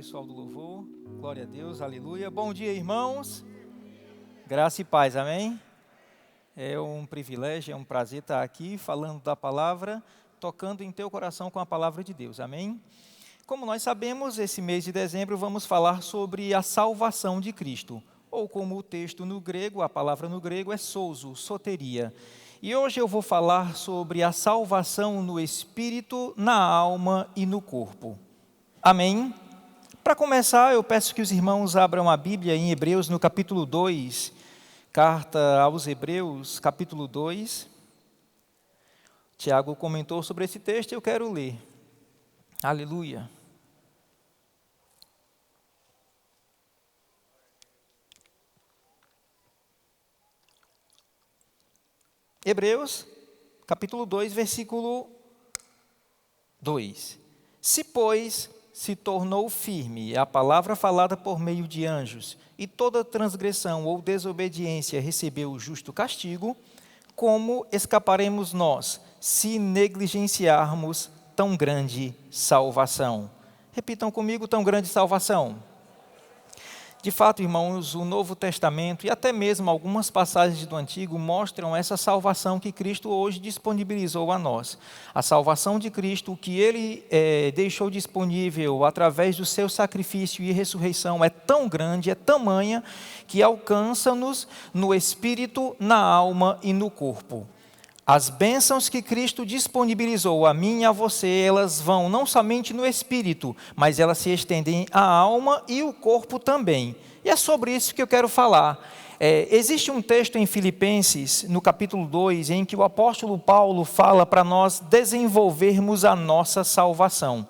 pessoal do louvor. Glória a Deus, aleluia. Bom dia, irmãos. Graça e paz, amém? É um privilégio, é um prazer estar aqui falando da palavra, tocando em teu coração com a palavra de Deus, amém? Como nós sabemos, esse mês de dezembro vamos falar sobre a salvação de Cristo, ou como o texto no grego, a palavra no grego é sozo, soteria. E hoje eu vou falar sobre a salvação no espírito, na alma e no corpo. Amém? Para começar, eu peço que os irmãos abram a Bíblia em Hebreus, no capítulo 2, carta aos Hebreus, capítulo 2. Tiago comentou sobre esse texto e eu quero ler. Aleluia. Hebreus, capítulo 2, versículo 2. Se, pois, se tornou firme a palavra falada por meio de anjos, e toda transgressão ou desobediência recebeu o justo castigo, como escaparemos nós, se negligenciarmos tão grande salvação? Repitam comigo, tão grande salvação. De fato, irmãos, o Novo Testamento e até mesmo algumas passagens do Antigo mostram essa salvação que Cristo hoje disponibilizou a nós. A salvação de Cristo, que Ele deixou disponível através do seu sacrifício e ressurreição, é tão grande, é tamanha, que alcança-nos no espírito, na alma e no corpo. As bênçãos que Cristo disponibilizou a mim e a você, elas vão não somente no espírito, mas elas se estendem à alma e o corpo também. E é sobre isso que eu quero falar. Existe um texto em Filipenses, no capítulo 2, em que o apóstolo Paulo fala para nós desenvolvermos a nossa salvação.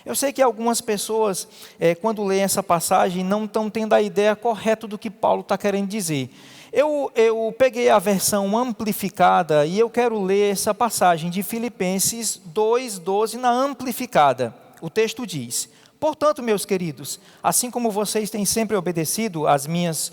Eu sei que algumas pessoas, quando leem essa passagem, não estão tendo a ideia correta do que Paulo está querendo dizer. Eu peguei a versão amplificada e eu quero ler essa passagem de Filipenses 2:12 na amplificada. O texto diz: portanto, meus queridos, assim como vocês têm sempre obedecido às minhas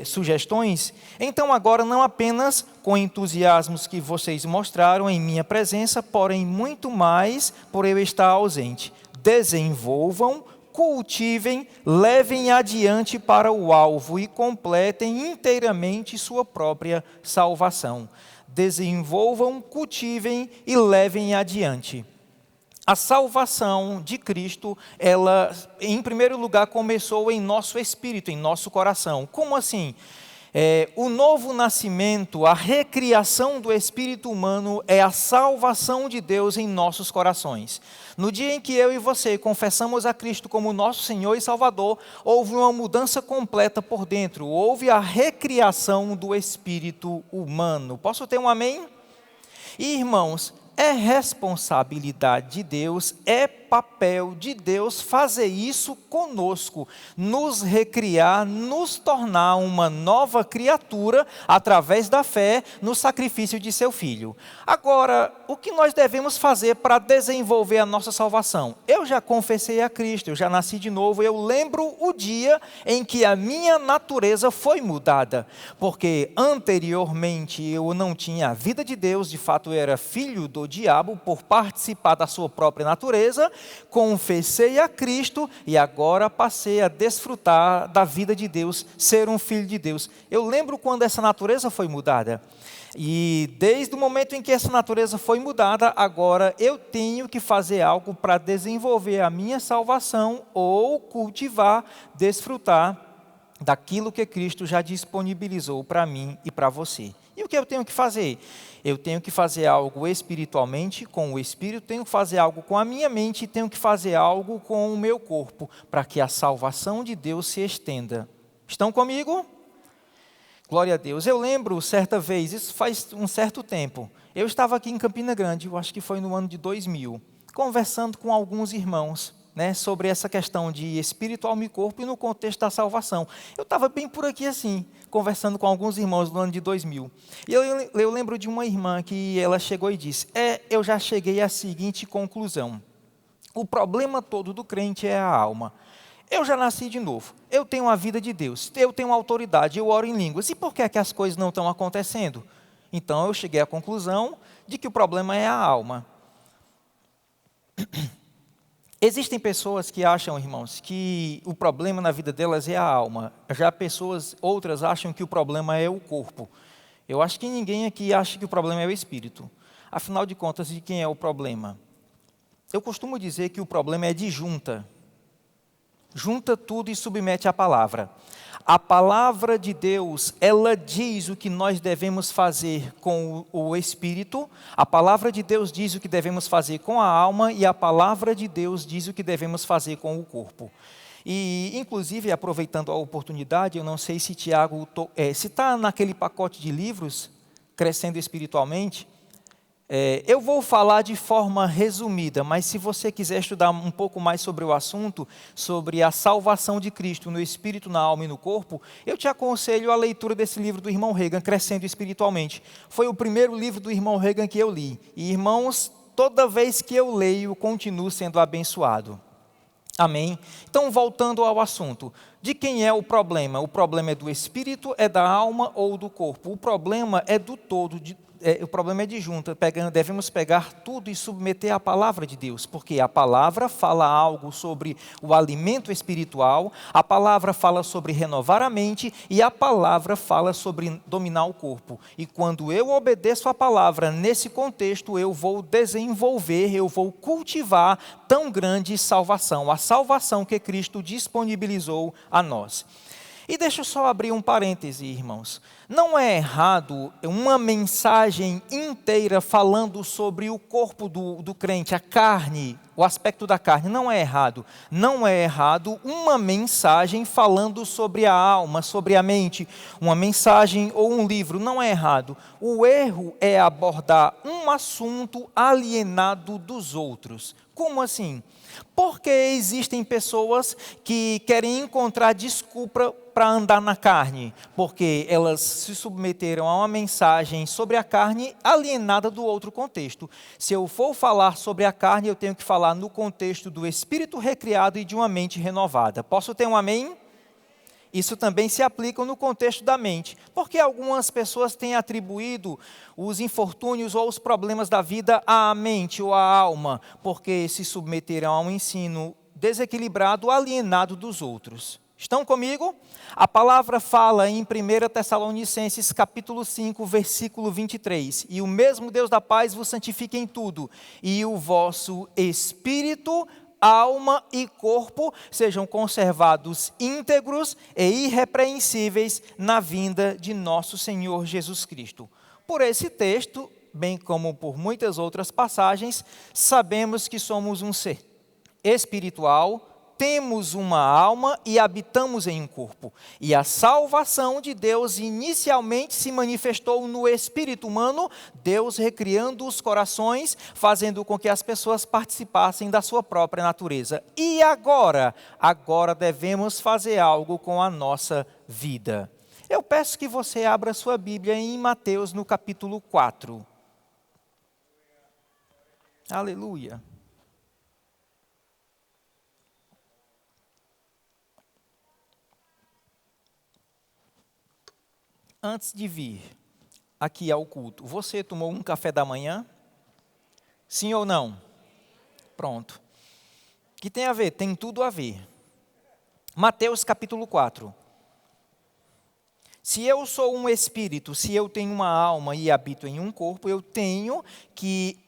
sugestões, então agora não apenas com entusiasmos que vocês mostraram em minha presença, porém muito mais por eu estar ausente. Desenvolvam, cultivem, levem adiante para o alvo e completem inteiramente sua própria salvação. Desenvolvam, cultivem e levem adiante. A salvação de Cristo, ela, em primeiro lugar, começou em nosso espírito, em nosso coração. Como assim? O novo nascimento, a recriação do espírito humano é a salvação de Deus em nossos corações. No dia em que eu e você confessamos a Cristo como nosso Senhor e Salvador, houve uma mudança completa por dentro, houve a recriação do espírito humano. Posso ter um amém? E, irmãos, é responsabilidade de Deus, é papel de Deus fazer isso conosco, nos recriar, nos tornar uma nova criatura através da fé no sacrifício de seu Filho. Agora, o que nós devemos fazer para desenvolver a nossa salvação? Eu já confessei a Cristo, eu já nasci de novo, eu lembro o dia em que a minha natureza foi mudada, porque anteriormente eu não tinha a vida de Deus, de fato eu era filho do diabo por participar da sua própria natureza. Confessei a Cristo e agora passei a desfrutar da vida de Deus, ser um filho de Deus. Eu lembro quando essa natureza foi mudada. E desde o momento em que essa natureza foi mudada, agora eu tenho que fazer algo para desenvolver a minha salvação ou cultivar, desfrutar daquilo que Cristo já disponibilizou para mim e para você. E o que eu tenho que fazer? Eu tenho que fazer algo espiritualmente, com o Espírito, tenho que fazer algo com a minha mente e tenho que fazer algo com o meu corpo, para que a salvação de Deus se estenda. Estão comigo? Glória a Deus. Eu lembro certa vez, isso faz um certo tempo, eu estava aqui em Campina Grande, eu acho que foi no ano de 2000, conversando com alguns irmãos, sobre essa questão de espírito, alma e corpo e no contexto da salvação. Eu estava bem por aqui assim, conversando com alguns irmãos no ano de 2000. E eu lembro de uma irmã que ela chegou e disse, eu já cheguei à seguinte conclusão. O problema todo do crente é a alma. Eu já nasci de novo, eu tenho a vida de Deus, eu tenho autoridade, eu oro em línguas. E por que é que as coisas não estão acontecendo? Então eu cheguei à conclusão de que o problema é a alma. Existem pessoas que acham, irmãos, que o problema na vida delas é a alma. Já outras acham que o problema é o corpo. Eu acho que ninguém aqui acha que o problema é o espírito. Afinal de contas, de quem é o problema? Eu costumo dizer que o problema é de junta. Junta tudo e submete à palavra. A palavra de Deus, ela diz o que nós devemos fazer com o espírito. A palavra de Deus diz o que devemos fazer com a alma. E a palavra de Deus diz o que devemos fazer com o corpo. E, inclusive, aproveitando a oportunidade, eu não sei se Tiago, se está naquele pacote de livros, Crescendo Espiritualmente, eu vou falar de forma resumida, mas se você quiser estudar um pouco mais sobre o assunto, sobre a salvação de Cristo no espírito, na alma e no corpo, eu te aconselho a leitura desse livro do irmão Reagan, Crescendo Espiritualmente. Foi o primeiro livro do irmão Reagan que eu li. E, irmãos, toda vez que eu leio, continuo sendo abençoado. Amém? Então, voltando ao assunto, de quem é o problema? O problema é do espírito, é da alma ou do corpo? O problema é do todo, o problema é de junta. Devemos pegar tudo e submeter à palavra de Deus, porque a palavra fala algo sobre o alimento espiritual, a palavra fala sobre renovar a mente e a palavra fala sobre dominar o corpo. E quando eu obedeço a palavra nesse contexto, eu vou desenvolver, eu vou cultivar tão grande salvação, a salvação que Cristo disponibilizou a nós. E deixa eu só abrir um parêntese, irmãos. Não é errado uma mensagem inteira falando sobre o corpo do crente, a carne, o aspecto da carne. Não é errado. Não é errado uma mensagem falando sobre a alma, sobre a mente. Uma mensagem ou um livro. Não é errado. O erro é abordar um assunto alienado dos outros. Como assim? Porque existem pessoas que querem encontrar desculpa para andar na carne, porque elas se submeteram a uma mensagem sobre a carne alienada do outro contexto. Se eu for falar sobre a carne, eu tenho que falar no contexto do espírito recriado e de uma mente renovada. Posso ter um amém? Isso também se aplica no contexto da mente, porque algumas pessoas têm atribuído os infortúnios ou os problemas da vida à mente ou à alma, porque se submeteram a um ensino desequilibrado, alienado dos outros. Estão comigo? A palavra fala em 1 Tessalonicenses capítulo 5, versículo 23. E o mesmo Deus da paz vos santifique em tudo, e o vosso espírito, alma e corpo sejam conservados íntegros e irrepreensíveis na vinda de nosso Senhor Jesus Cristo. Por esse texto, bem como por muitas outras passagens, sabemos que somos um ser espiritual, temos uma alma e habitamos em um corpo. E a salvação de Deus inicialmente se manifestou no espírito humano, Deus recriando os corações, fazendo com que as pessoas participassem da sua própria natureza. E agora? Agora devemos fazer algo com a nossa vida. Eu peço que você abra sua Bíblia em Mateus no capítulo 4. Aleluia. Antes de vir aqui ao culto, você tomou um café da manhã? Sim ou não? Pronto. O que tem a ver? Tem tudo a ver. Mateus capítulo 4. Se eu sou um espírito, se eu tenho uma alma e habito em um corpo, eu tenho que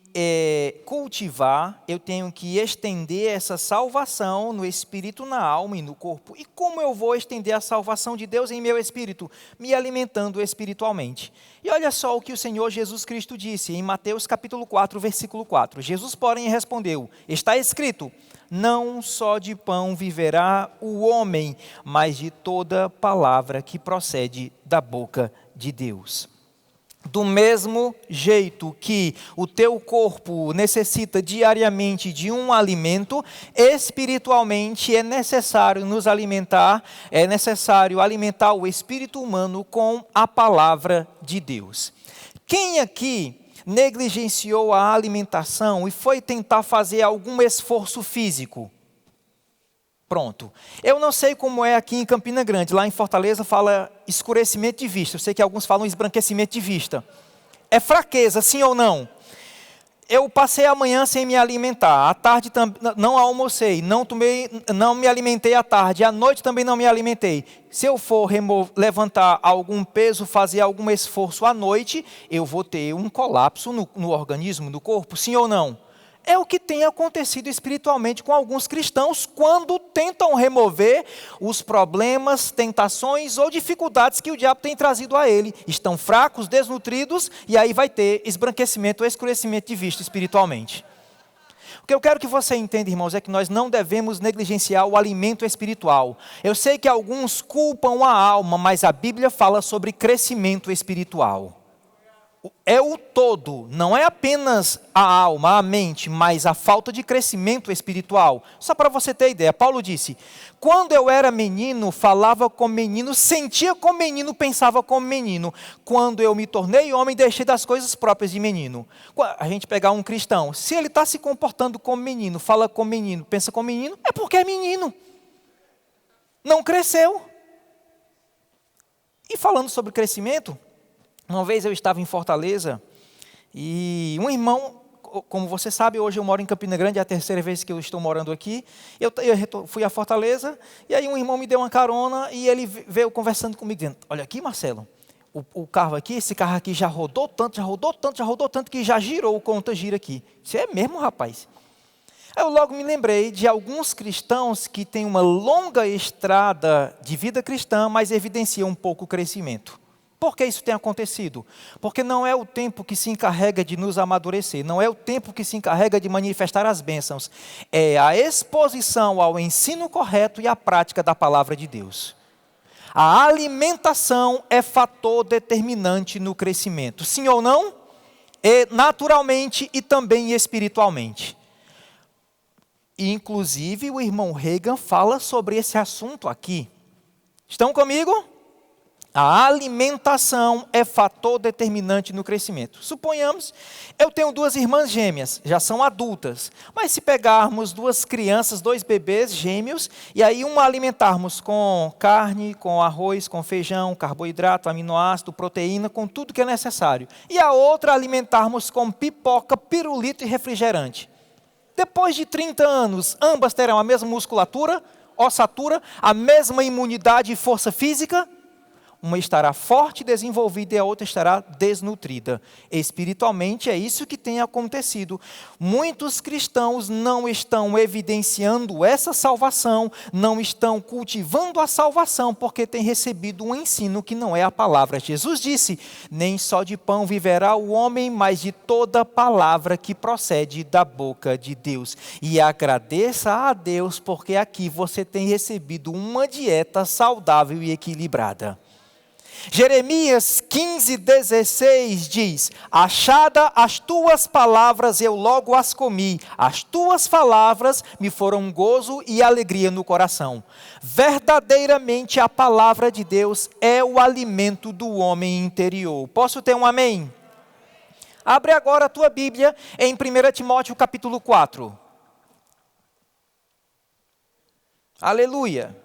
cultivar, eu tenho que estender essa salvação no espírito, na alma e no corpo. E como eu vou estender a salvação de Deus em meu espírito? Me alimentando espiritualmente. E olha só o que o Senhor Jesus Cristo disse em Mateus capítulo 4, versículo 4. Jesus, porém, respondeu: está escrito, não só de pão viverá o homem, mas de toda palavra que procede da boca de Deus. Do mesmo jeito que o teu corpo necessita diariamente de um alimento, espiritualmente é necessário nos alimentar, é necessário alimentar o espírito humano com a palavra de Deus. Quem aqui negligenciou a alimentação e foi tentar fazer algum esforço físico? Pronto. Eu não sei como é aqui em Campina Grande. Lá em Fortaleza fala escurecimento de vista. Eu sei que alguns falam esbranquecimento de vista. É fraqueza, sim ou não? Eu passei a manhã sem me alimentar, à tarde não almocei, não me alimentei à tarde, à noite também não me alimentei. Se eu for levantar algum peso, fazer algum esforço à noite, eu vou ter um colapso no organismo, no corpo, sim ou não? É o que tem acontecido espiritualmente com alguns cristãos quando tentam remover os problemas, tentações ou dificuldades que o diabo tem trazido a ele. Estão fracos, desnutridos, e aí vai ter esbranquecimento ou escurecimento de vista espiritualmente. O que eu quero que você entenda, irmãos, é que nós não devemos negligenciar o alimento espiritual. Eu sei que alguns culpam a alma, mas a Bíblia fala sobre crescimento espiritual. É o todo, não é apenas a alma, a mente, mas a falta de crescimento espiritual. Só para você ter ideia, Paulo disse, quando eu era menino, falava como menino, sentia como menino, pensava como menino. Quando eu me tornei homem, deixei das coisas próprias de menino. A gente pegar um cristão, se ele está se comportando como menino, fala como menino, pensa como menino, é porque é menino. Não cresceu. E falando sobre crescimento, uma vez eu estava em Fortaleza e um irmão, como você sabe, hoje eu moro em Campina Grande, é a terceira vez que eu estou morando aqui. Eu fui a Fortaleza e aí um irmão me deu uma carona e ele veio conversando comigo, dizendo, olha aqui, Marcelo, o carro aqui, esse carro aqui já rodou tanto que já girou o conta-gira aqui. Isso é mesmo, rapaz? Aí eu logo me lembrei de alguns cristãos que têm uma longa estrada de vida cristã, mas evidenciam um pouco o crescimento. Por que isso tem acontecido? Porque não é o tempo que se encarrega de nos amadurecer, não é o tempo que se encarrega de manifestar as bênçãos, é a exposição ao ensino correto e à prática da palavra de Deus. A alimentação é fator determinante no crescimento, sim ou não? Naturalmente e também espiritualmente. E, inclusive, o irmão Reagan fala sobre esse assunto aqui. Estão comigo? A alimentação é fator determinante no crescimento. Suponhamos, eu tenho duas irmãs gêmeas, já são adultas. Mas se pegarmos duas crianças, dois bebês gêmeos, e aí uma alimentarmos com carne, com arroz, com feijão, carboidrato, aminoácido, proteína, com tudo que é necessário. E a outra alimentarmos com pipoca, pirulito e refrigerante. Depois de 30 anos, ambas terão a mesma musculatura, ossatura, a mesma imunidade e força física? Uma estará forte, desenvolvida, e a outra estará desnutrida. Espiritualmente é isso que tem acontecido. Muitos cristãos não estão evidenciando essa salvação, não estão cultivando a salvação, porque têm recebido um ensino que não é a palavra. Jesus disse, nem só de pão viverá o homem, mas de toda palavra que procede da boca de Deus. E agradeça a Deus, porque aqui você tem recebido uma dieta saudável e equilibrada. Jeremias 15:16 diz, achada as tuas palavras eu logo as comi, as tuas palavras me foram gozo e alegria no coração. Verdadeiramente a palavra de Deus é o alimento do homem interior. Posso ter um amém? Abre agora a tua Bíblia em 1 Timóteo capítulo 4. Aleluia.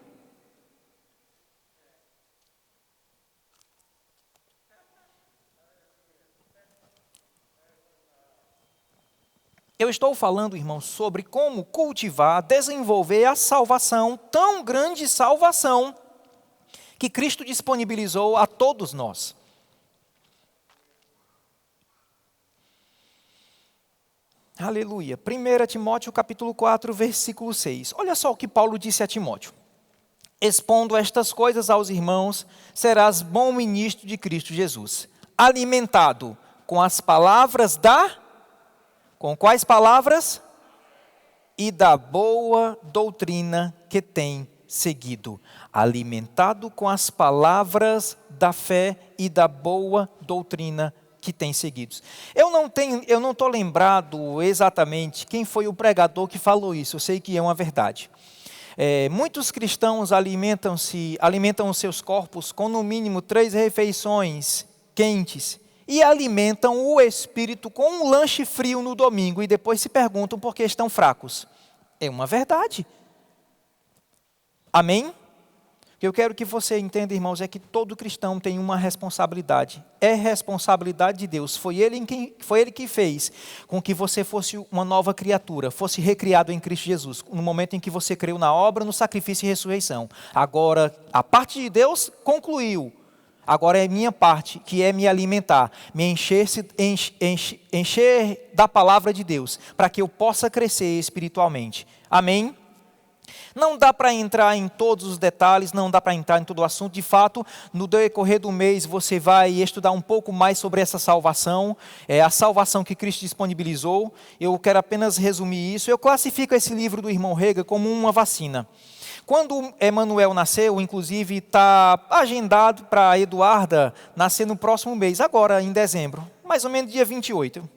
Eu estou falando, irmãos, sobre como cultivar, desenvolver a salvação, tão grande salvação, que Cristo disponibilizou a todos nós. Aleluia. 1 Timóteo capítulo 4, versículo 6. Olha só o que Paulo disse a Timóteo. Expondo estas coisas aos irmãos, serás bom ministro de Cristo Jesus, alimentado com as palavras Com quais palavras? E da boa doutrina que tem seguido. Alimentado com as palavras da fé e da boa doutrina que tem seguido. Eu não estou lembrado exatamente quem foi o pregador que falou isso. Eu sei que é uma verdade. Muitos cristãos alimentam os seus corpos com no mínimo 3 refeições quentes. E alimentam o espírito com um lanche frio no domingo e depois se perguntam por que estão fracos. É uma verdade. Amém? O que eu quero que você entenda, irmãos, é que todo cristão tem uma responsabilidade. É responsabilidade de Deus. Foi Ele que fez com que você fosse uma nova criatura, fosse recriado em Cristo Jesus, no momento em que você creu na obra, no sacrifício e ressurreição. Agora, a parte de Deus concluiu. Agora é minha parte, que é me alimentar, me encher da palavra de Deus, para que eu possa crescer espiritualmente. Amém? Não dá para entrar em todos os detalhes, não dá para entrar em todo o assunto. De fato, no decorrer do mês você vai estudar um pouco mais sobre essa salvação, a salvação que Cristo disponibilizou. Eu quero apenas resumir isso. Eu classifico esse livro do irmão Rega como uma vacina. Quando Emanuel nasceu, inclusive está agendado para a Eduarda nascer no próximo mês, agora em dezembro, mais ou menos dia 28.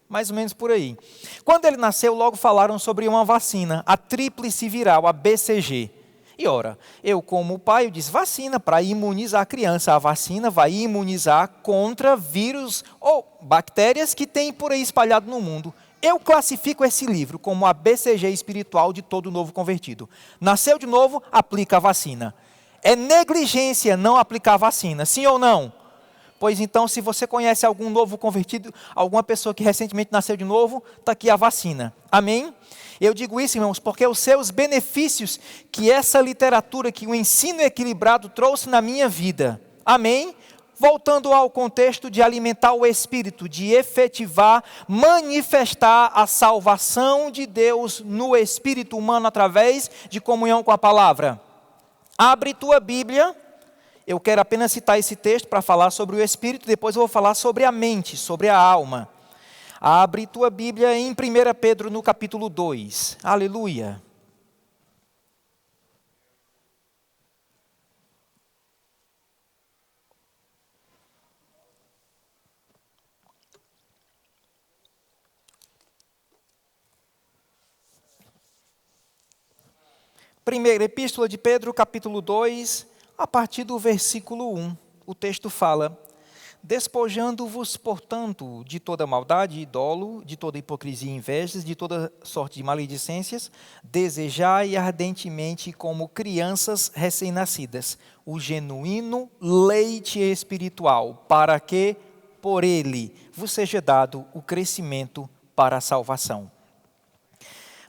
Mais ou menos por aí. Quando ele nasceu, logo falaram sobre uma vacina, a tríplice viral, a BCG. E ora, eu como pai, eu disse, vacina para imunizar a criança. A vacina vai imunizar contra vírus ou bactérias que tem por aí espalhado no mundo. Eu classifico esse livro como a BCG espiritual de todo novo convertido. Nasceu de novo, aplica a vacina. É negligência não aplicar a vacina, sim ou não? Pois então, se você conhece algum novo convertido, alguma pessoa que recentemente nasceu de novo, está aqui a vacina. Amém? Eu digo isso, irmãos, porque os seus benefícios que essa literatura, que o ensino equilibrado trouxe na minha vida. Amém? Voltando ao contexto de alimentar o Espírito, de efetivar, manifestar a salvação de Deus no espírito humano através de comunhão com a palavra. Abre tua Bíblia. Eu quero apenas citar esse texto para falar sobre o Espírito, depois eu vou falar sobre a mente, sobre a alma. Abre tua Bíblia em 1 Pedro, no capítulo 2. Aleluia. Primeira Epístola de Pedro, capítulo 2, a partir do versículo 1. O texto fala: despojando-vos, portanto, de toda maldade e dolo, de toda hipocrisia e invejas, de toda sorte de maledicências, desejai ardentemente, como crianças recém-nascidas, o genuíno leite espiritual, para que, por ele, vos seja dado o crescimento para a salvação.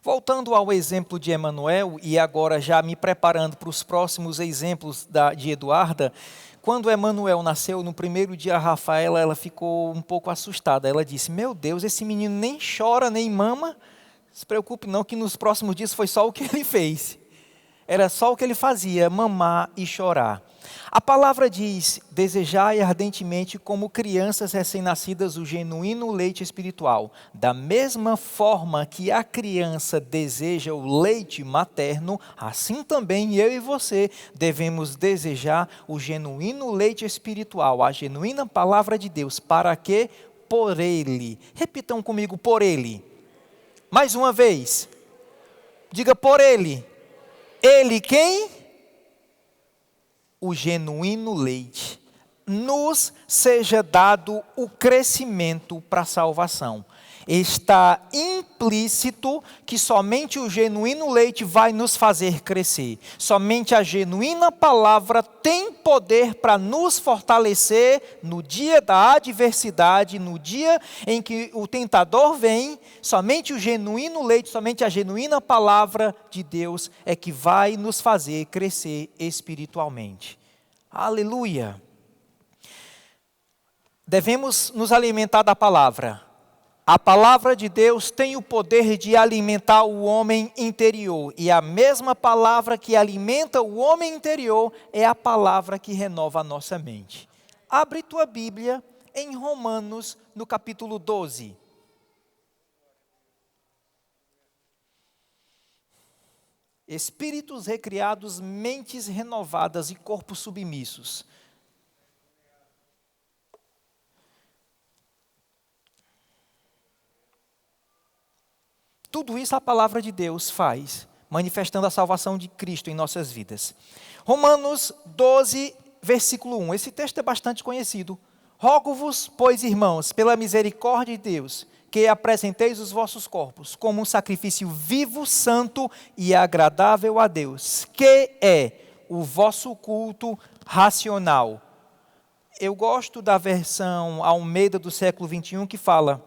Voltando ao exemplo de Emanuel, e agora já me preparando para os próximos exemplos de Eduarda, quando Emanuel nasceu, no primeiro dia a Rafaela, ela ficou um pouco assustada. Ela disse, meu Deus, esse menino nem chora, nem mama. Não se preocupe não, que nos próximos dias foi só o que ele fez. Era só o que ele fazia, mamar e chorar. A palavra diz, desejai ardentemente como crianças recém-nascidas o genuíno leite espiritual. Da mesma forma que a criança deseja o leite materno, assim também eu e você devemos desejar o genuíno leite espiritual, a genuína palavra de Deus, para que por ele, repitam comigo, por ele. Mais uma vez, diga por ele. Ele quem? O genuíno leite. Nos seja dado o crescimento para a salvação. Está implícito que somente o genuíno leite vai nos fazer crescer. Somente a genuína palavra tem poder para nos fortalecer no dia da adversidade, no dia em que o tentador vem. Somente o genuíno leite, somente a genuína palavra de Deus é que vai nos fazer crescer espiritualmente. Aleluia! Devemos nos alimentar da palavra. A palavra de Deus tem o poder de alimentar o homem interior. E a mesma palavra que alimenta o homem interior é a palavra que renova a nossa mente. Abre tua Bíblia em Romanos, no capítulo 12. Espíritos recriados, mentes renovadas e corpos submissos. Tudo isso a palavra de Deus faz, manifestando a salvação de Cristo em nossas vidas. Romanos 12, versículo 1. Esse texto é bastante conhecido. Rogo-vos, pois, irmãos, pela misericórdia de Deus, que apresenteis os vossos corpos como um sacrifício vivo, santo e agradável a Deus, que é o vosso culto racional. Eu gosto da versão Almeida do século XXI que fala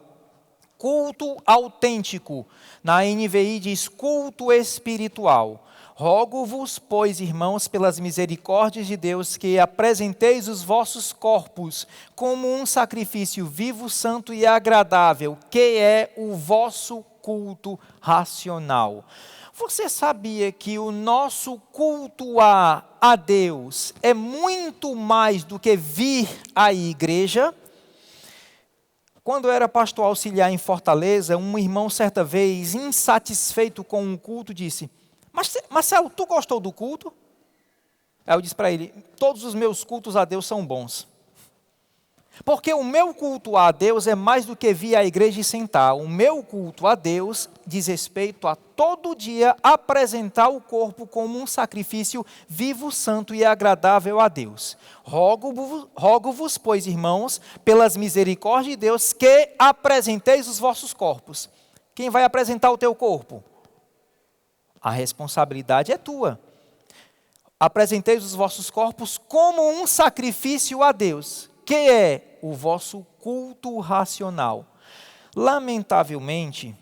culto autêntico. Na NVI diz culto espiritual. Rogo-vos, pois, irmãos, pelas misericórdias de Deus, que apresenteis os vossos corpos como um sacrifício vivo, santo e agradável, que é o vosso culto racional. Você sabia que o nosso culto a Deus é muito mais do que vir à igreja? Quando eu era pastor auxiliar em Fortaleza, um irmão certa vez, insatisfeito com um culto, disse: Marcelo, tu gostou do culto? Aí eu disse para ele: todos os meus cultos a Deus são bons. Porque o meu culto a Deus é mais do que vir à igreja e sentar. O meu culto a Deus diz respeito a todo dia apresentar o corpo como um sacrifício vivo, santo e agradável a Deus. Rogo-vos, pois, irmãos, pelas misericórdias de Deus, que apresenteis os vossos corpos. Quem vai apresentar o teu corpo? A responsabilidade é tua. Apresenteis os vossos corpos como um sacrifício a Deus, que é o vosso culto racional. Lamentavelmente,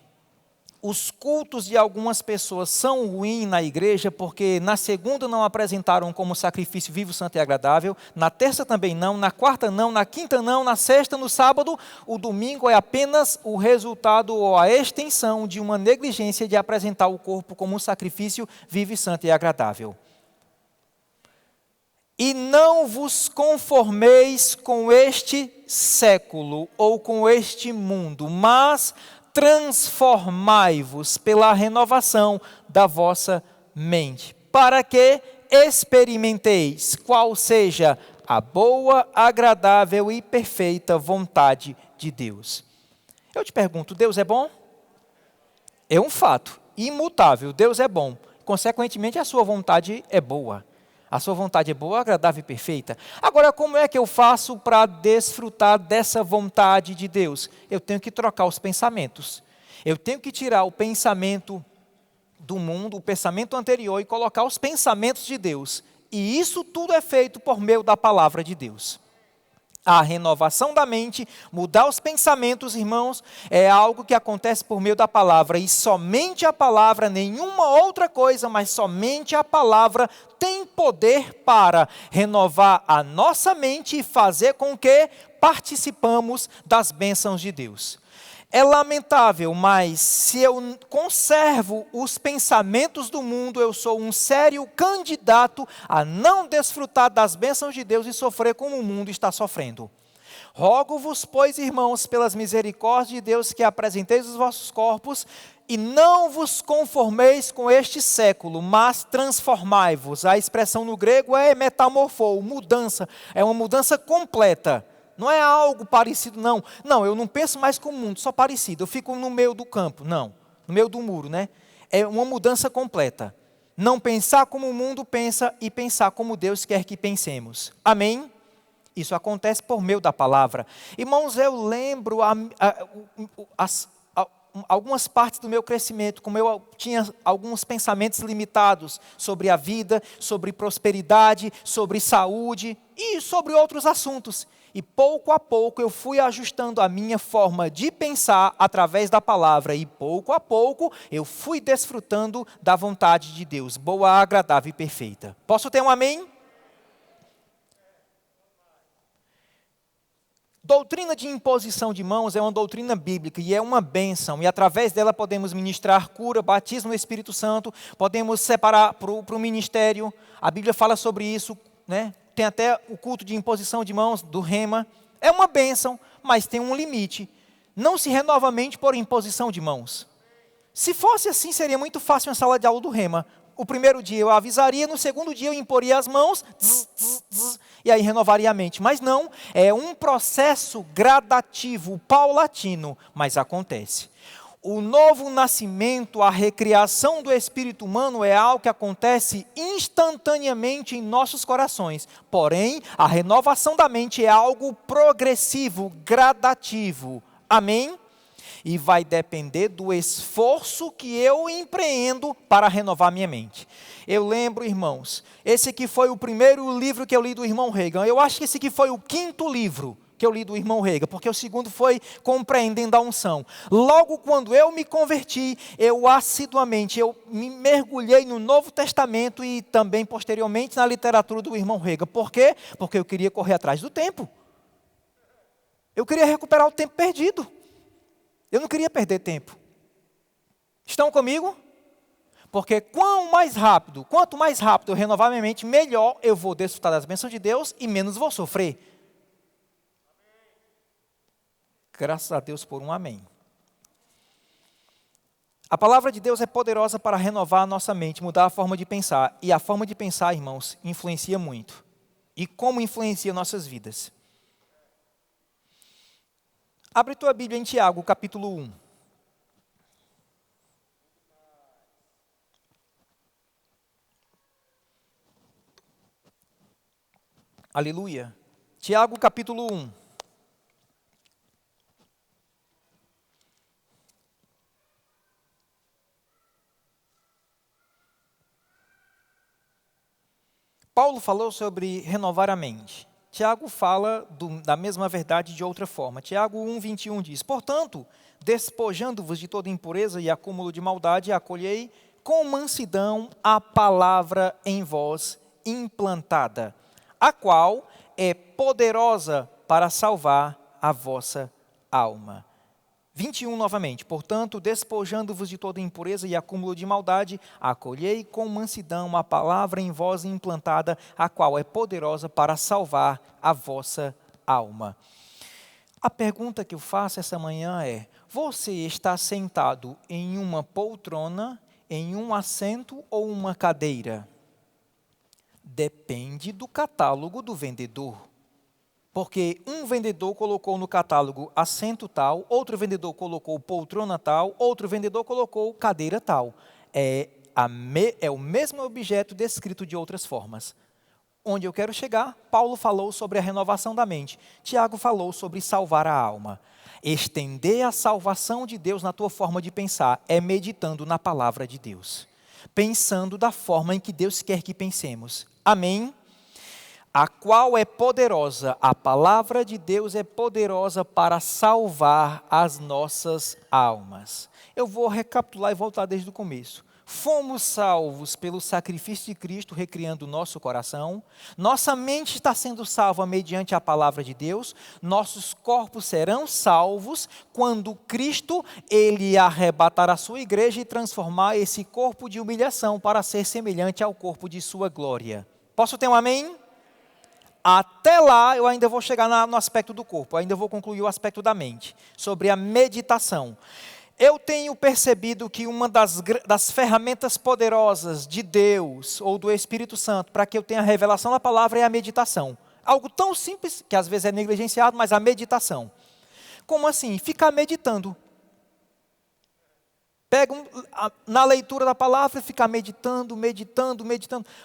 os cultos de algumas pessoas são ruins na igreja, porque na segunda não apresentaram como sacrifício vivo, santo e agradável, na terça também não, na quarta não, na quinta não, na sexta, no sábado, o domingo é apenas o resultado ou a extensão de uma negligência de apresentar o corpo como um sacrifício vivo, santo e agradável. E não vos conformeis com este século ou com este mundo, mas transformai-vos pela renovação da vossa mente, para que experimenteis qual seja a boa, agradável e perfeita vontade de Deus. Eu te pergunto, Deus é bom? É um fato imutável, Deus é bom. Consequentemente, a sua vontade é boa. A sua vontade é boa, agradável e perfeita. Agora, como é que eu faço para desfrutar dessa vontade de Deus? Eu tenho que trocar os pensamentos. Eu tenho que tirar o pensamento do mundo, o pensamento anterior, e colocar os pensamentos de Deus. E isso tudo é feito por meio da palavra de Deus. A renovação da mente, mudar os pensamentos, irmãos, é algo que acontece por meio da palavra. E somente a palavra, nenhuma outra coisa, mas somente a palavra tem poder para renovar a nossa mente e fazer com que participamos das bênçãos de Deus. É lamentável, mas se eu conservo os pensamentos do mundo, eu sou um sério candidato a não desfrutar das bênçãos de Deus e sofrer como o mundo está sofrendo. Rogo-vos, pois, irmãos, pelas misericórdias de Deus, que apresenteis os vossos corpos, e não vos conformeis com este século, mas transformai-vos. A expressão no grego é metamorfo, mudança, é uma mudança completa. Não é algo parecido, não. Não, eu não penso mais como o mundo, só parecido. Eu fico no meio do campo, não. No meio do muro, né? É uma mudança completa. Não pensar como o mundo pensa e pensar como Deus quer que pensemos. Amém? Isso acontece por meio da palavra. Irmãos, eu lembro algumas partes do meu crescimento, como eu tinha alguns pensamentos limitados sobre a vida, sobre prosperidade, sobre saúde e sobre outros assuntos. E pouco a pouco eu fui ajustando a minha forma de pensar através da palavra. E pouco a pouco eu fui desfrutando da vontade de Deus, boa, agradável e perfeita. Posso ter um amém? Doutrina de imposição de mãos é uma doutrina bíblica e é uma bênção. E através dela podemos ministrar cura, batismo no Espírito Santo, podemos separar para o ministério. A Bíblia fala sobre isso, né? Tem até o culto de imposição de mãos do Rema. É uma bênção, mas tem um limite. Não se renova a mente por imposição de mãos. Se fosse assim, seria muito fácil uma sala de aula do Rema. O primeiro dia eu avisaria, no segundo dia eu imporia as mãos, e aí renovaria a mente. Mas não, é um processo gradativo, paulatino, mas acontece. O novo nascimento, a recriação do espírito humano é algo que acontece instantaneamente em nossos corações. Porém, a renovação da mente é algo progressivo, gradativo. Amém? e vai depender do esforço que eu empreendo para renovar minha mente. Eu lembro, irmãos, esse aqui foi o primeiro livro que eu li do irmão Reagan. Eu acho que esse aqui foi o 5º livro que eu li do irmão Reagan, porque o segundo foi Compreendendo a Unção. Logo quando eu me converti, eu me mergulhei no Novo Testamento e também posteriormente na literatura do irmão Reagan. Por quê? Porque eu queria correr atrás do tempo. Eu queria recuperar o tempo perdido. Eu não queria perder tempo. Estão comigo? Porque quanto mais rápido eu renovar minha mente, melhor eu vou desfrutar das bênçãos de Deus e menos vou sofrer. Graças a Deus por um amém. A palavra de Deus é poderosa para renovar a nossa mente, mudar a forma de pensar. E a forma de pensar, irmãos, influencia muito. E como influencia nossas vidas? Abre tua Bíblia em Tiago, capítulo 1. Aleluia. Tiago, capítulo 1. Paulo falou sobre renovar a mente. Tiago fala da mesma verdade de outra forma. Tiago 1:21 diz: portanto, despojando-vos de toda impureza e acúmulo de maldade, acolhei com mansidão a palavra em vós implantada, a qual é poderosa para salvar a vossa alma. 21 novamente, portanto, despojando-vos de toda impureza e acúmulo de maldade, acolhei com mansidão a palavra em vós implantada, a qual é poderosa para salvar a vossa alma. A pergunta que eu faço essa manhã é: você está sentado em uma poltrona, em um assento ou uma cadeira? Depende do catálogo do vendedor. Porque um vendedor colocou no catálogo assento tal, outro vendedor colocou poltrona tal, outro vendedor colocou cadeira tal. É o mesmo objeto descrito de outras formas. Onde eu quero chegar, Paulo falou sobre a renovação da mente. Tiago falou sobre salvar a alma. Estender a salvação de Deus na tua forma de pensar é meditando na palavra de Deus. Pensando da forma em que Deus quer que pensemos. Amém? A qual é poderosa, a palavra de Deus é poderosa para salvar as nossas almas. Eu vou recapitular e voltar desde o começo. Fomos salvos pelo sacrifício de Cristo, recriando o nosso coração. Nossa mente está sendo salva mediante a palavra de Deus. Nossos corpos serão salvos quando Cristo, Ele arrebatar a sua igreja e transformar esse corpo de humilhação para ser semelhante ao corpo de sua glória. Posso ter um amém? Até lá, eu ainda vou chegar no aspecto do corpo, ainda vou concluir o aspecto da mente, sobre a meditação. Eu tenho percebido que uma das ferramentas poderosas de Deus, ou do Espírito Santo, para que eu tenha a revelação da palavra é a meditação. Algo tão simples, que às vezes é negligenciado, mas a meditação. Como assim? Ficar meditando. Pega na leitura da palavra e fica meditando.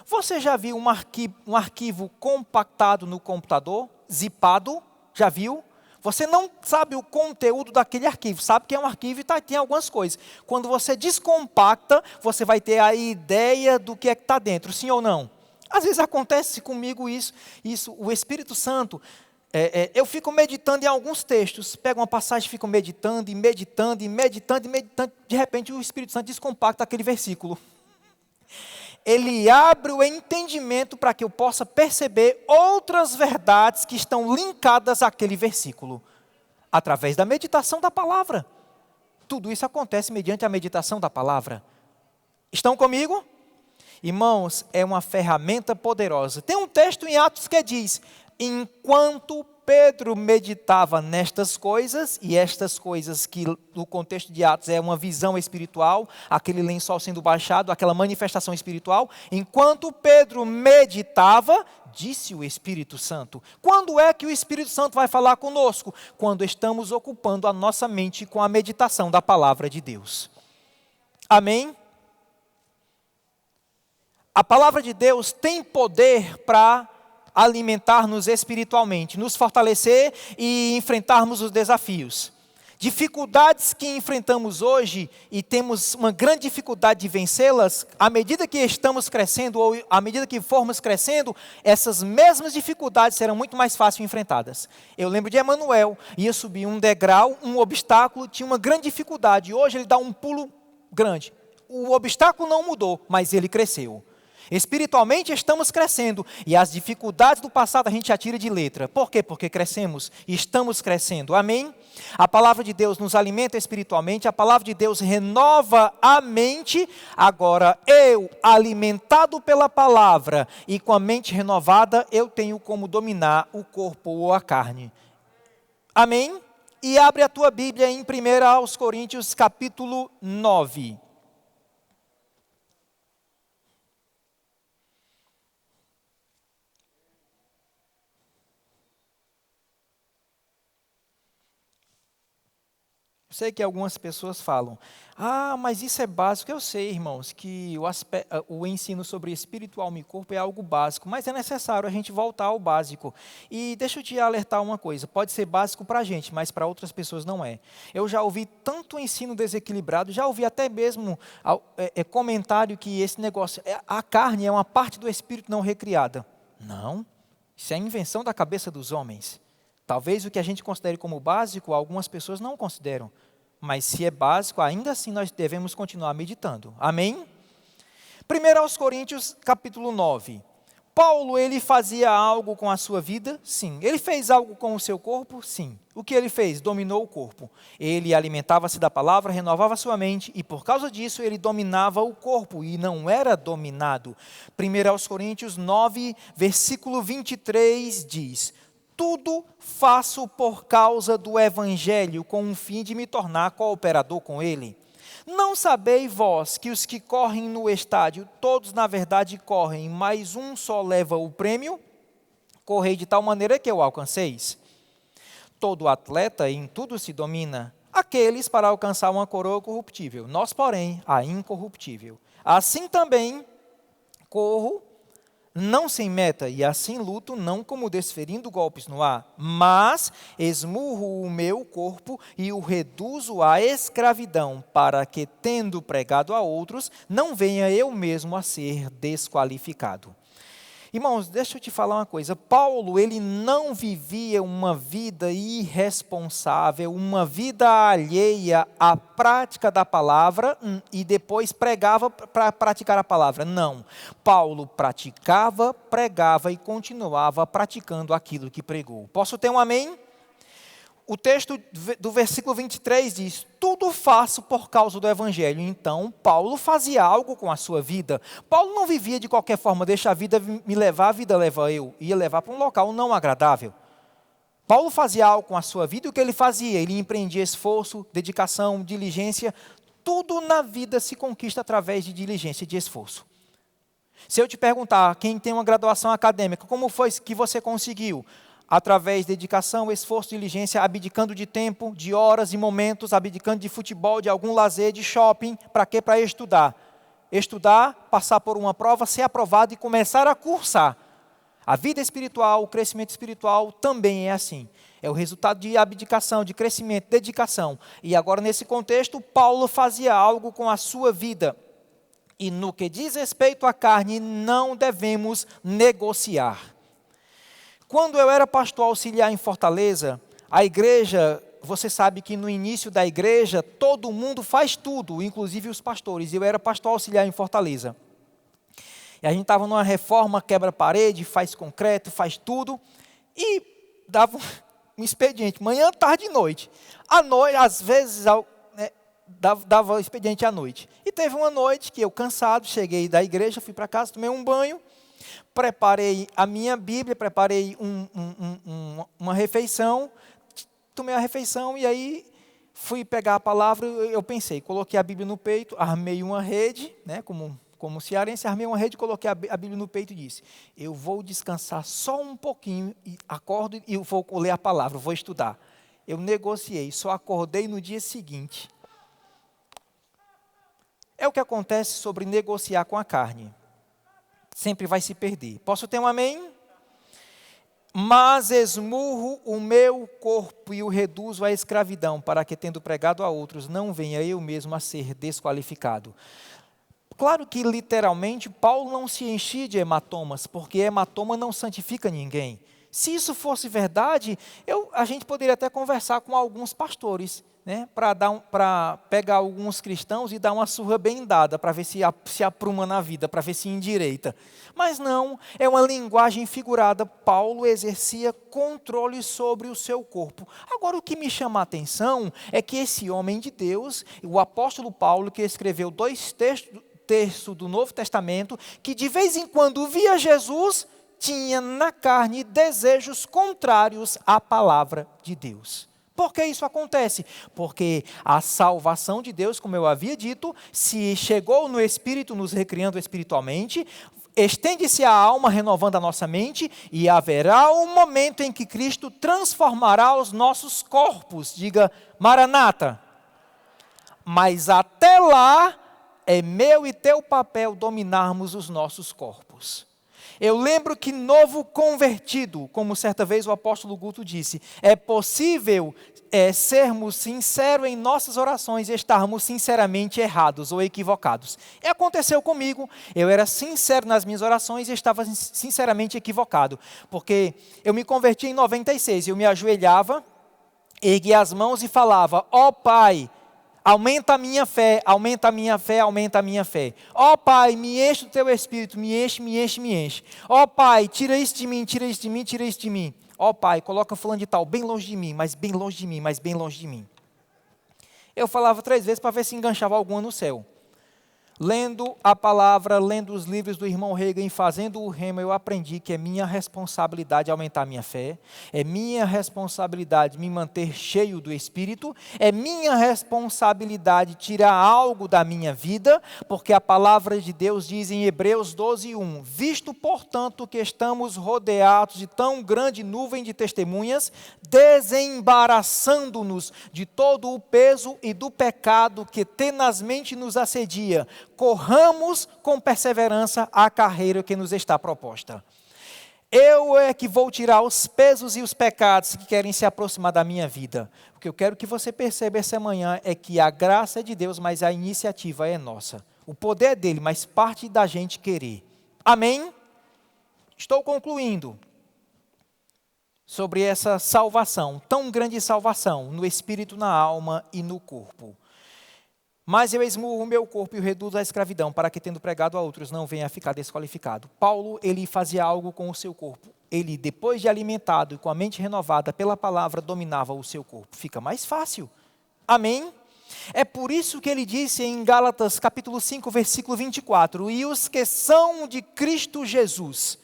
Você já viu um arquivo compactado no computador, zipado? Já viu? Você não sabe o conteúdo daquele arquivo, sabe que é um arquivo e tem algumas coisas. Quando você descompacta, você vai ter a ideia do que é que está dentro, sim ou não? Às vezes acontece comigo isso o Espírito Santo... eu fico meditando em alguns textos, pego uma passagem, fico meditando, de repente o Espírito Santo descompacta aquele versículo. Ele abre o entendimento para que eu possa perceber outras verdades que estão linkadas àquele versículo, através da meditação da palavra. Tudo isso acontece mediante a meditação da palavra. Estão comigo? Irmãos, é uma ferramenta poderosa. Tem um texto em Atos que diz: enquanto Pedro meditava nestas coisas, e estas coisas que no contexto de Atos é uma visão espiritual, aquele lençol sendo baixado, aquela manifestação espiritual, enquanto Pedro meditava, disse o Espírito Santo. Quando é que o Espírito Santo vai falar conosco? Quando estamos ocupando a nossa mente com a meditação da palavra de Deus. Amém? A palavra de Deus tem poder para alimentar-nos espiritualmente, nos fortalecer e enfrentarmos os desafios. Dificuldades que enfrentamos hoje e temos uma grande dificuldade de vencê-las, à medida que estamos crescendo ou à medida que formos crescendo, essas mesmas dificuldades serão muito mais fáceis enfrentadas. Eu lembro de Emanuel, ia subir um degrau, um obstáculo, tinha uma grande dificuldade. Hoje ele dá um pulo grande. O obstáculo não mudou, mas ele cresceu. Espiritualmente estamos crescendo e as dificuldades do passado a gente atira de letra. Por quê? Porque crescemos e estamos crescendo. Amém? A palavra de Deus nos alimenta espiritualmente, a palavra de Deus renova a mente. Agora, eu, alimentado pela palavra e com a mente renovada, eu tenho como dominar o corpo ou a carne. Amém? E abre a tua Bíblia em 1 Coríntios capítulo 9. Eu sei que algumas pessoas falam, mas isso é básico. Eu sei, irmãos, que o ensino sobre espiritual e corpo é algo básico, mas é necessário a gente voltar ao básico. E deixa eu te alertar uma coisa, pode ser básico para a gente, mas para outras pessoas não é. Eu já ouvi tanto ensino desequilibrado, já ouvi até mesmo comentário que esse negócio, a carne é uma parte do espírito não recriada. Não, isso é invenção da cabeça dos homens. Talvez o que a gente considere como básico, algumas pessoas não consideram. Mas se é básico, ainda assim nós devemos continuar meditando. Amém? 1 Coríntios capítulo 9. Paulo, ele fazia algo com a sua vida? Sim. Ele fez algo com o seu corpo? Sim. O que ele fez? Dominou o corpo. Ele alimentava-se da palavra, renovava sua mente e por causa disso ele dominava o corpo e não era dominado. 1 Coríntios 9, versículo 23 diz: tudo faço por causa do Evangelho, com o fim de me tornar cooperador com ele. Não sabeis vós que os que correm no estádio, todos na verdade correm, mas um só leva o prêmio? Correi de tal maneira que o alcanceis. Todo atleta em tudo se domina, aqueles para alcançar uma coroa corruptível, nós, porém, a incorruptível. Assim também corro, não sem meta, e assim luto, não como desferindo golpes no ar, mas esmurro o meu corpo e o reduzo à escravidão, para que, tendo pregado a outros, não venha eu mesmo a ser desqualificado. Irmãos, deixa eu te falar uma coisa. Paulo, ele não vivia uma vida irresponsável, uma vida alheia à prática da palavra e depois pregava para praticar a palavra. Não. Paulo praticava, pregava e continuava praticando aquilo que pregou. Posso ter um amém? O texto do versículo 23 diz, tudo faço por causa do Evangelho. Então, Paulo fazia algo com a sua vida. Paulo não vivia de qualquer forma, deixa a vida me levar, a vida leva eu. Ia levar para um local não agradável. Paulo fazia algo com a sua vida, e o que ele fazia? Ele empreendia esforço, dedicação, diligência. Tudo na vida se conquista através de diligência e de esforço. Se eu te perguntar, quem tem uma graduação acadêmica, como foi que você conseguiu? Através de dedicação, esforço, diligência, abdicando de tempo, de horas e momentos, abdicando de futebol, de algum lazer, de shopping. Para quê? Para estudar. Estudar, passar por uma prova, ser aprovado e começar a cursar. A vida espiritual, o crescimento espiritual também é assim. É o resultado de abdicação, de crescimento, dedicação. E agora, nesse contexto, Paulo fazia algo com a sua vida. E no que diz respeito à carne, não devemos negociar. Quando eu era pastor auxiliar em Fortaleza, a igreja, você sabe que no início da igreja, todo mundo faz tudo, inclusive os pastores. Eu era pastor auxiliar em Fortaleza. E a gente estava numa reforma, quebra parede, faz concreto, faz tudo. E dava um expediente, manhã, tarde e noite. À noite, às vezes, dava expediente à noite. E teve uma noite que eu, cansado, cheguei da igreja, fui para casa, tomei um banho. Preparei a minha Bíblia, preparei uma refeição, tomei a refeição e aí fui pegar a palavra. Eu pensei, coloquei a Bíblia no peito, armei uma rede, né, como cearense, armei uma rede, coloquei a Bíblia no peito e disse, eu vou descansar só um pouquinho, e acordo e vou ler a palavra, vou estudar. Eu negociei, só acordei no dia seguinte. É o que acontece sobre negociar com a carne. Sempre vai se perder. Posso ter um amém? Mas esmurro o meu corpo e o reduzo à escravidão, para que, tendo pregado a outros, não venha eu mesmo a ser desqualificado. Claro que, literalmente, Paulo não se enchia de hematomas, porque hematoma não santifica ninguém. Se isso fosse verdade, a gente poderia até conversar com alguns pastores, né, para pegar alguns cristãos e dar uma surra bem dada, para ver se apruma na vida, para ver se endireita. Mas não, é uma linguagem figurada. Paulo exercia controle sobre o seu corpo. Agora, o que me chama a atenção é que esse homem de Deus, o apóstolo Paulo, que escreveu 2 textos do Novo Testamento, que de vez em quando via Jesus, tinha na carne desejos contrários à palavra de Deus. Por que isso acontece? Porque a salvação de Deus, como eu havia dito, se chegou no Espírito, nos recriando espiritualmente, estende-se a alma, renovando a nossa mente, e haverá um momento em que Cristo transformará os nossos corpos. Diga, Maranata. Mas até lá, é meu e teu papel dominarmos os nossos corpos. Eu lembro que novo convertido, como certa vez o apóstolo Guto disse, é possível sermos sinceros em nossas orações e estarmos sinceramente errados ou equivocados. E aconteceu comigo, eu era sincero nas minhas orações e estava sinceramente equivocado, porque eu me converti em 96, eu me ajoelhava, erguia as mãos e falava, ó Pai, aumenta a minha fé, aumenta a minha fé, aumenta a minha fé. Ó Pai, me enche do teu Espírito, me enche, me enche, me enche. Ó Pai, tira isso de mim, tira isso de mim, tira isso de mim. Ó Pai, coloca fulano de tal, bem longe de mim, mas bem longe de mim, mas bem longe de mim. Eu falava 3 vezes para ver se enganchava alguma no céu. Lendo a palavra, lendo os livros do irmão Reagan, fazendo o rema, eu aprendi que é minha responsabilidade aumentar a minha fé, é minha responsabilidade me manter cheio do Espírito, é minha responsabilidade tirar algo da minha vida, porque a palavra de Deus diz em Hebreus 12:1, visto, portanto, que estamos rodeados de tão grande nuvem de testemunhas, desembaraçando-nos de todo o peso e do pecado que tenazmente nos assedia, corramos com perseverança a carreira que nos está proposta. Eu é que vou tirar os pesos e os pecados que querem se aproximar da minha vida. O que eu quero que você perceba essa manhã é que a graça é de Deus, mas a iniciativa é nossa. O poder é dele, mas parte da gente querer. Amém? Estou concluindo sobre essa salvação, tão grande salvação, no espírito, na alma e no corpo. Mas eu esmurro o meu corpo e o reduzo à escravidão, para que, tendo pregado a outros, não venha a ficar desqualificado. Paulo, ele fazia algo com o seu corpo. Ele, depois de alimentado e com a mente renovada pela palavra, dominava o seu corpo. Fica mais fácil. Amém? É por isso que ele disse em Gálatas, capítulo 5, versículo 24, e os que são de Cristo Jesus,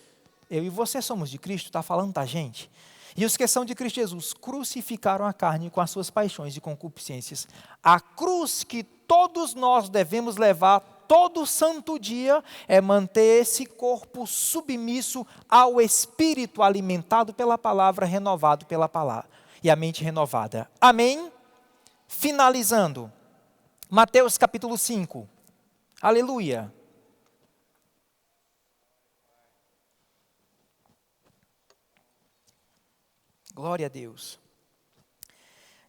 eu e você somos de Cristo, está falando da gente. E os que são de Cristo Jesus crucificaram a carne com as suas paixões e concupiscências. A cruz que todos nós devemos levar todo santo dia é manter esse corpo submisso ao Espírito, alimentado pela palavra, renovado pela palavra, e a mente renovada. Amém? Finalizando, Mateus capítulo 5. Aleluia. Glória a Deus.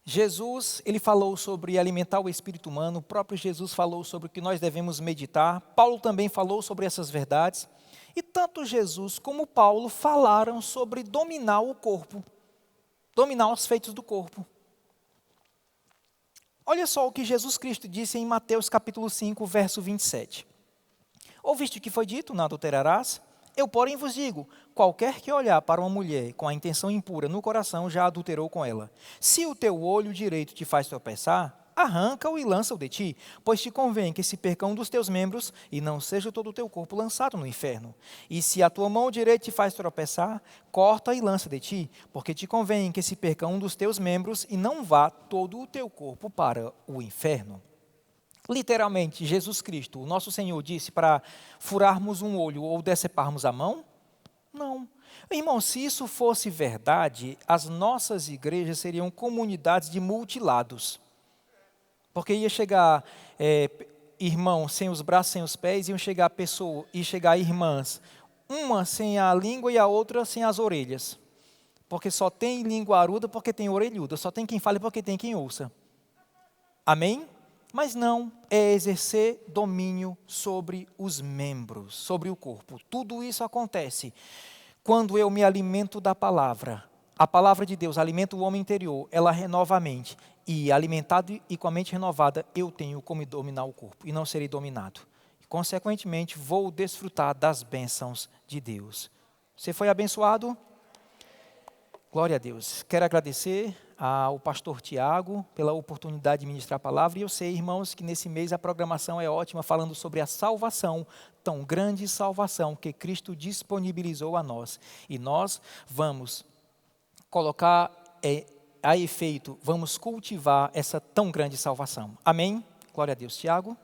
Jesus, ele falou sobre alimentar o espírito humano, o próprio Jesus falou sobre o que nós devemos meditar, Paulo também falou sobre essas verdades, e tanto Jesus como Paulo falaram sobre dominar o corpo, dominar os feitos do corpo. Olha só o que Jesus Cristo disse em Mateus capítulo 5, verso 27. Ouviste o que foi dito, não adulterarás? Eu, porém, vos digo, qualquer que olhar para uma mulher com a intenção impura no coração, já adulterou com ela. Se o teu olho direito te faz tropeçar, arranca-o e lança-o de ti, pois te convém que se perca um dos teus membros, e não seja todo o teu corpo lançado no inferno. E se a tua mão direita te faz tropeçar, corta e lança de ti, porque te convém que se perca um dos teus membros, e não vá todo o teu corpo para o inferno. Literalmente, Jesus Cristo, o nosso Senhor, disse para furarmos um olho ou deceparmos a mão? Não. Irmão, se isso fosse verdade, as nossas igrejas seriam comunidades de mutilados. Porque ia chegar irmãos sem os braços, sem os pés, iam chegar irmãs, uma sem a língua e a outra sem as orelhas. Porque só tem linguaruda porque tem orelhuda. Só tem quem fale porque tem quem ouça. Amém? Mas não, é exercer domínio sobre os membros, sobre o corpo. Tudo isso acontece quando eu me alimento da palavra. A palavra de Deus alimenta o homem interior, ela renova a mente. E alimentado e com a mente renovada, eu tenho como dominar o corpo e não serei dominado. Consequentemente, vou desfrutar das bênçãos de Deus. Você foi abençoado? Glória a Deus. Quero agradecer ao pastor Tiago pela oportunidade de ministrar a palavra. E eu sei, irmãos, que nesse mês a programação é ótima, falando sobre a salvação, tão grande salvação que Cristo disponibilizou a nós. E nós vamos colocar a efeito, vamos cultivar essa tão grande salvação. Amém? Glória a Deus. Tiago?